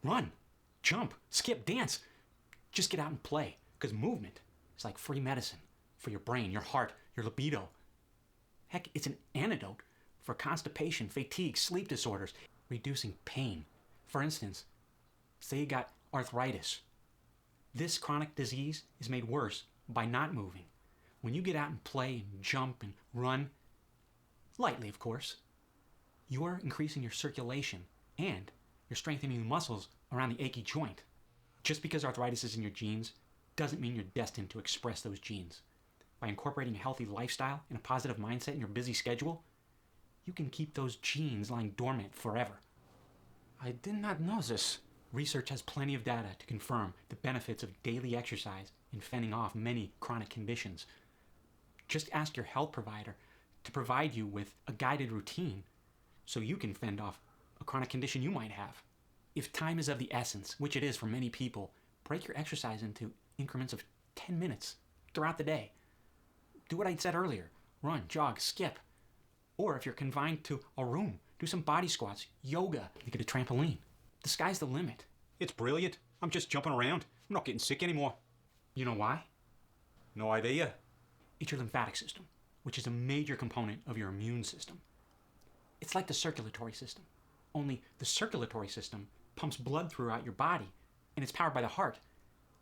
Run, jump, skip, dance. Just get out and play, because movement is like free medicine for your brain, your heart, your libido. Heck, it's an antidote for constipation, fatigue, sleep disorders, reducing pain. For instance, say you got arthritis. This chronic disease is made worse by not moving. When you get out and play and jump and run, lightly of course, you are increasing your circulation and you're strengthening the muscles around the achy joint. Just because arthritis is in your genes doesn't mean you're destined to express those genes. By incorporating a healthy lifestyle and a positive mindset in your busy schedule, you can keep those genes lying dormant forever. I did not know this. Research has plenty of data to confirm the benefits of daily exercise in fending off many chronic conditions. Just ask your health provider to provide you with a guided routine so you can fend off a chronic condition you might have. If time is of the essence, which it is for many people, break your exercise into increments of 10 minutes throughout the day. Do what I said earlier. Run, jog, skip. Or if you're confined to a room, do some body squats, yoga, you get a trampoline. The sky's the limit. It's brilliant. I'm just jumping around. I'm not getting sick anymore. You know why? No idea. It's your lymphatic system, which is a major component of your immune system. It's like the circulatory system, only the circulatory system pumps blood throughout your body, and it's powered by the heart,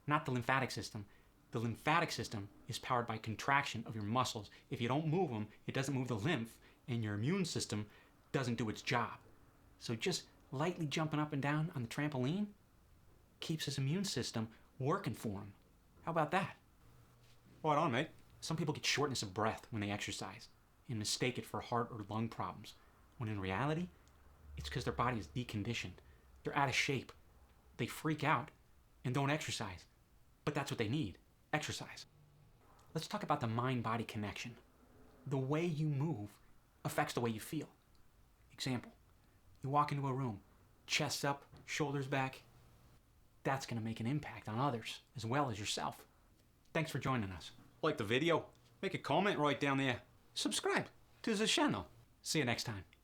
not the lymphatic system. The lymphatic system is powered by contraction of your muscles. If you don't move them, it doesn't move the lymph, and your immune system doesn't do its job. So just lightly jumping up and down on the trampoline keeps his immune system working for him. How about that? Right on, mate. Some people get shortness of breath when they exercise and mistake it for heart or lung problems, when in reality, it's because their body is deconditioned. They're out of shape. They freak out and don't exercise. But that's what they need, exercise. Let's talk about the mind-body connection. The way you move affects the way you feel. Example, you walk into a room, chest up, shoulders back. That's going to make an impact on others as well as yourself. Thanks for joining us. Like the video? Make a comment right down there. Subscribe to the channel. See you next time.